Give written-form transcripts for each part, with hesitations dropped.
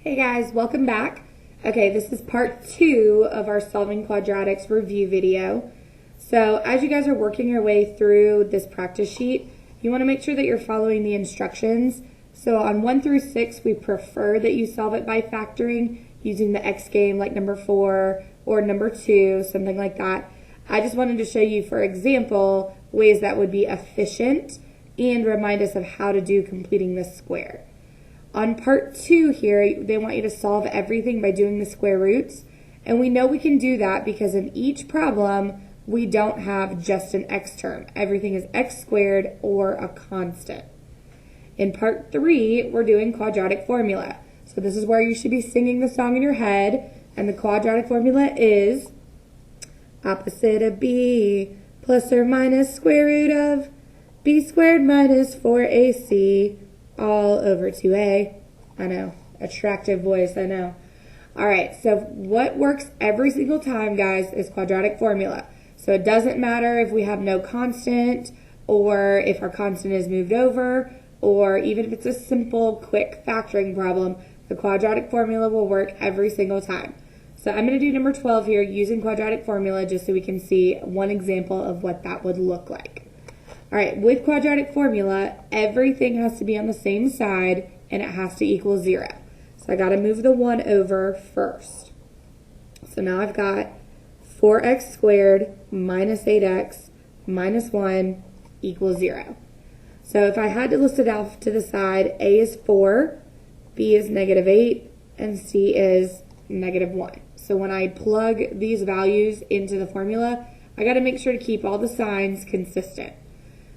Hey guys, welcome back. Okay, this is part 2 of our Solving Quadratics review video. So as you guys are working your way through this practice sheet, you want to make sure that you're following the instructions. So on 1 through 6, we prefer that you solve it by factoring using the X game like number 4 or number 2, something like that. I just wanted to show you, for example, ways that would be efficient and remind us of how to do completing this square. On part 2 here, they want you to solve everything by doing the square roots. And we know we can do that because in each problem, we don't have just an x term. Everything is x squared or a constant. In part 3, we're doing quadratic formula. So this is where you should be singing the song in your head. And the quadratic formula is opposite of b plus or minus square root of b squared minus 4ac all over 2a. I know, attractive voice, I know. All right, so what works every single time, guys, is quadratic formula. So it doesn't matter if we have no constant or if our constant is moved over, or even if it's a simple, quick factoring problem, the quadratic formula will work every single time. So I'm going to do number 12 here using quadratic formula just so we can see one example of what that would look like. All right, with quadratic formula, everything has to be on the same side and it has to equal 0. So I got to move the 1 over first. So now I've got 4x squared minus 8x minus 1 equals 0. So if I had to list it off to the side, a is 4, b is negative 8, and c is negative 1. So when I plug these values into the formula, I got to make sure to keep all the signs consistent.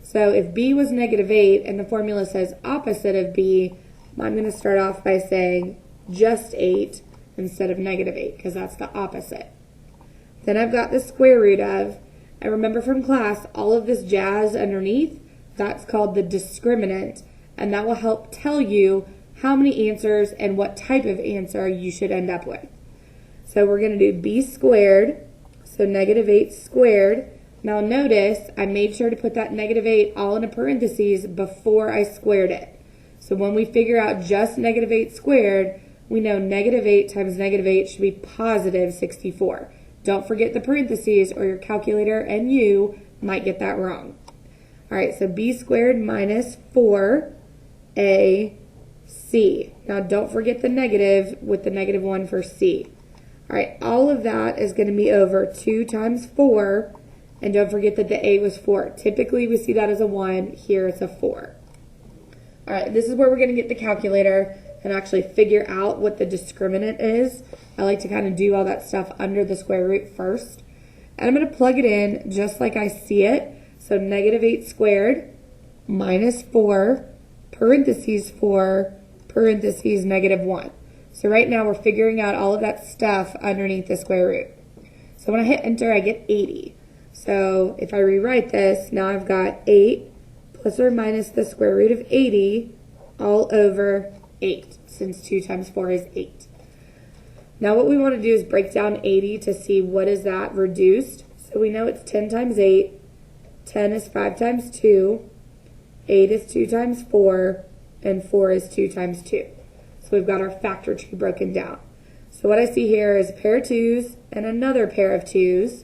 So if b was negative 8 and the formula says opposite of b, I'm going to start off by saying just 8 instead of negative 8 because that's the opposite. Then I've got the square root of, and remember from class, all of this jazz underneath, that's called the discriminant, and that will help tell you how many answers and what type of answer you should end up with. So we're going to do b squared, so negative 8 squared. Now notice I made sure to put that negative 8 all in a parentheses before I squared it. So when we figure out just negative 8 squared, we know negative 8 times negative 8 should be positive 64. Don't forget the parentheses or your calculator and you might get that wrong. All right, so b squared minus 4ac. Now don't forget the negative with the negative 1 for c. All right, all of that is going to be over 2 times 4. And don't forget that the a was 4. Typically, we see that as a 1. Here, it's a 4. All right, this is where we're going to get the calculator and actually figure out what the discriminant is. I like to kind of do all that stuff under the square root first. And I'm going to plug it in just like I see it. So negative 8 squared minus 4, parentheses 4, parentheses negative 1. So right now, we're figuring out all of that stuff underneath the square root. So when I hit enter, I get 80. So if I rewrite this, now I've got 8 plus or minus the square root of 80 all over 8, since 2 times 4 is 8. Now what we want to do is break down 80 to see what is that reduced. So we know it's 10 times 8, 10 is 5 times 2, 8 is 2 times 4, and 4 is 2 times 2. So we've got our factor tree broken down. So what I see here is a pair of 2's and another pair of 2's.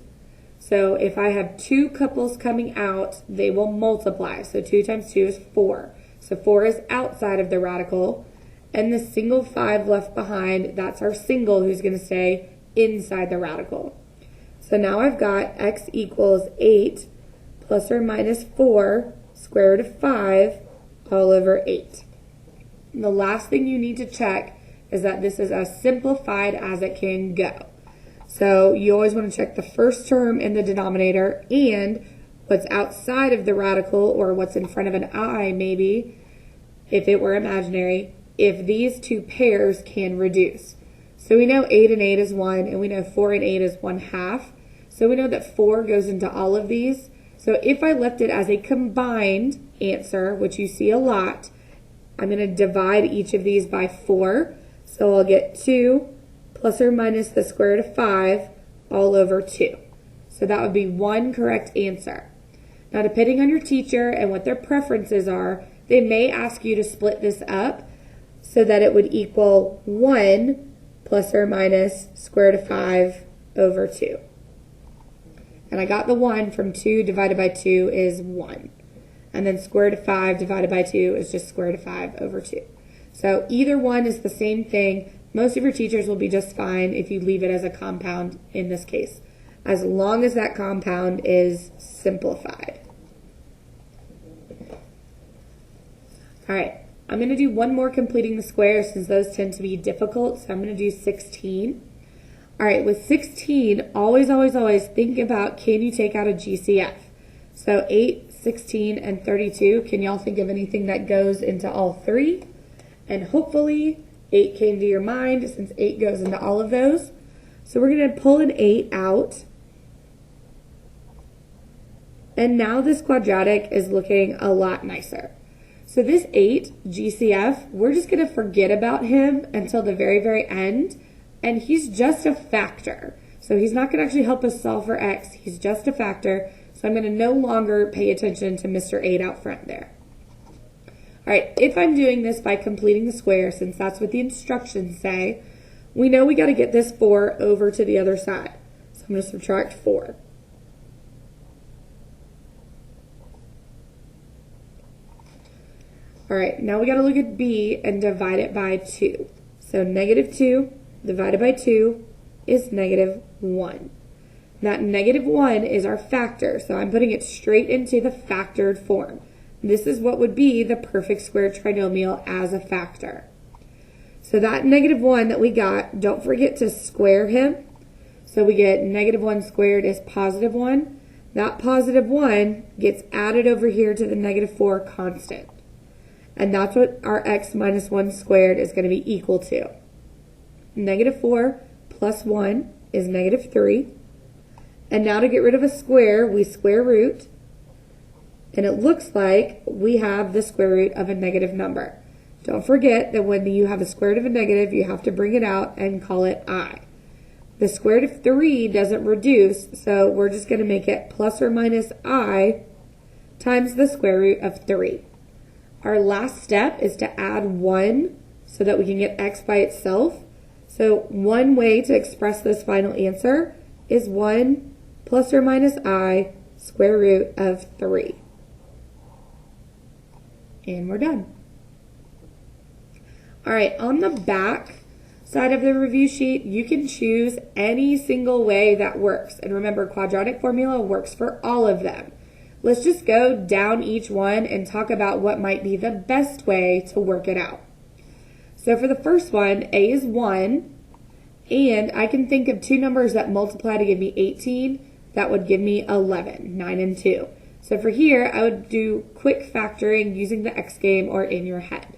So if I have 2 couples coming out, they will multiply. So 2 times 2 is 4. So 4 is outside of the radical. And the single 5 left behind, that's our single who's going to stay inside the radical. So now I've got x equals 8 plus or minus 4 square root of 5 all over 8. And the last thing you need to check is that this is as simplified as it can go. So you always want to check the first term in the denominator and what's outside of the radical or what's in front of an I maybe, if it were imaginary, if these two pairs can reduce. So we know 8 and 8 is 1 and we know 4 and 8 is 1/2. So we know that 4 goes into all of these. So if I left it as a combined answer, which you see a lot, I'm going to divide each of these by 4. So I'll get 2 plus or minus the square root of 5 all over 2. So that would be one correct answer. Now, depending on your teacher and what their preferences are, they may ask you to split this up. so that it would equal 1 plus or minus square root of 5 over 2. And I got the 1 from 2 divided by 2 is 1. And then square root of 5 divided by 2 is just square root of 5 over 2. So either one is the same thing. Most of your teachers will be just fine if you leave it as a compound in this case, as long as that compound is simplified. All right, I'm going to do one more completing the square since those tend to be difficult, so I'm going to do 16. All right, with 16, always think about, can you take out a GCF? So 8, 16, and 32, can y'all think of anything that goes into all three? And hopefully 8 came to your mind since 8 goes into all of those. So we're going to pull an 8 out. And now this quadratic is looking a lot nicer. So this 8, GCF, we're just going to forget about him until the very end. And he's just a factor. So he's not going to actually help us solve for x. He's just a factor. So I'm going to no longer pay attention to Mr. 8 out front there. All right, if I'm doing this by completing the square, since that's what the instructions say, we know we got to get this 4 over to the other side. So I'm going to subtract 4. All right, now we got to look at b and divide it by 2. So negative 2 divided by 2 is negative 1. That negative 1 is our factor, so I'm putting it straight into the factored form. This is what would be the perfect square trinomial as a factor. So that negative 1 that we got, don't forget to square him. So we get negative 1 squared is positive 1. That positive 1 gets added over here to the negative 4 constant. And that's what our x minus 1 squared is going to be equal to. Negative 4 plus 1 is negative 3. And now to get rid of a square, we square root. And it looks like we have the square root of a negative number. Don't forget that when you have a square root of a negative, you have to bring it out and call it I. The square root of 3 doesn't reduce, so we're just going to make it plus or minus I times the square root of 3. Our last step is to add 1 so that we can get x by itself. So one way to express this final answer is 1 plus or minus I square root of 3. And we're done. All right, on the back side of the review sheet, you can choose any single way that works. And remember, quadratic formula works for all of them. Let's just go down each one and talk about what might be the best way to work it out. So for the first one, a is 1, and I can think of two numbers that multiply to give me 18. That would give me 11, 9 and 2. So for here, I would do quick factoring using the X game or in your head.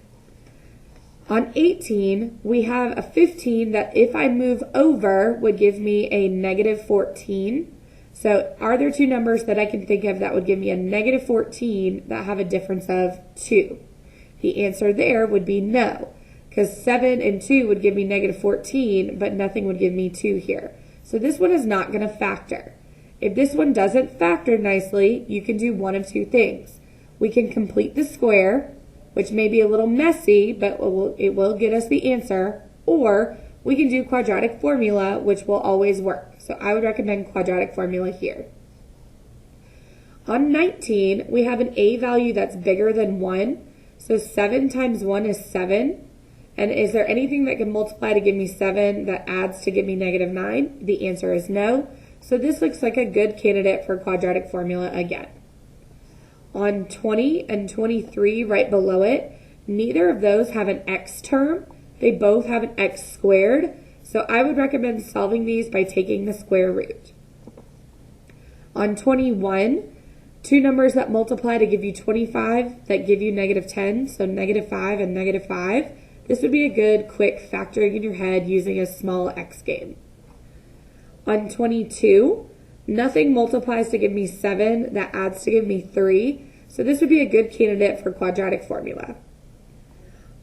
On 18, we have a 15 that if I move over would give me a negative 14. So are there two numbers that I can think of that would give me a negative 14 that have a difference of 2? The answer there would be no, because 7 and 2 would give me negative 14, but nothing would give me 2 here. So this one is not going to factor. If this one doesn't factor nicely, you can do one of two things. We can complete the square, which may be a little messy, but it will get us the answer, or we can do quadratic formula, which will always work. So I would recommend quadratic formula here. On 19, we have an a value that's bigger than 1. So 7 times 1 is 7. And is there anything that can multiply to give me 7 that adds to give me negative 9? The answer is no. So this looks like a good candidate for quadratic formula again. On 20 and 23, right below it, neither of those have an x term. They both have an x squared. So I would recommend solving these by taking the square root. On 21, two numbers that multiply to give you 25 that give you negative 10, so negative 5 and negative 5. This would be a good quick factoring in your head using a small x game. On 22, nothing multiplies to give me 7 that adds to give me 3, so this would be a good candidate for quadratic formula.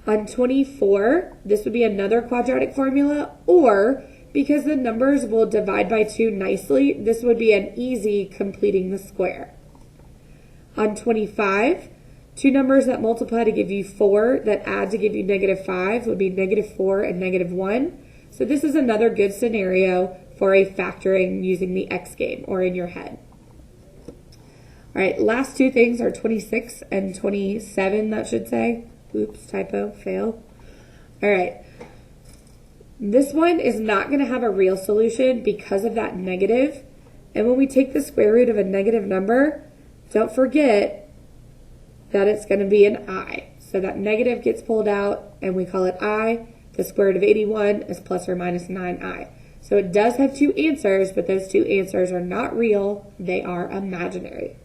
On 24, this would be another quadratic formula, or because the numbers will divide by 2 nicely, this would be an easy completing the square. On 25, Two numbers that multiply to give you 4 that add to give you -5 would be -4 and -1. So this is another good scenario for a factoring using the X game or in your head. All right, last two things are 26 and 27, that should say. Oops, typo, fail. All right. This one is not going to have a real solution because of that negative. And when we take the square root of a negative number, don't forget that it's going to be an I. So that negative gets pulled out and we call it I. The square root of 81 is plus or minus 9I. So it does have two answers, but those two answers are not real. They are imaginary.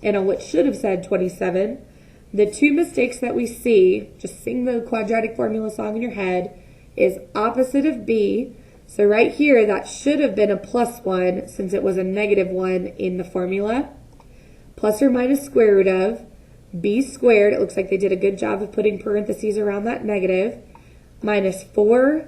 And on what should have said 27, the two mistakes that we see, just sing the quadratic formula song in your head, is opposite of B. So right here, that should have been a +1 since it was a -1 in the formula. Plus or minus square root of B squared. It looks like they did a good job of putting parentheses around that negative. Minus 4AC.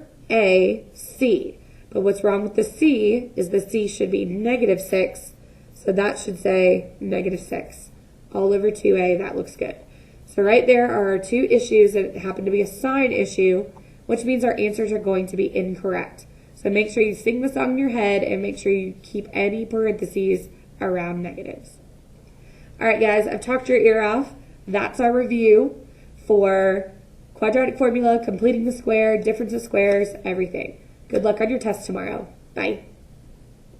But what's wrong with the C is the C should be -6. So that should say -6. All over 2A, that looks good. So right there are our two issues that happen to be a sign issue, which means our answers are going to be incorrect. So make sure you sing the song in your head and make sure you keep any parentheses around negatives. All right, guys, I've talked your ear off. That's our review for quadratic formula, completing the square, difference of squares, everything. Good luck on your test tomorrow. Bye.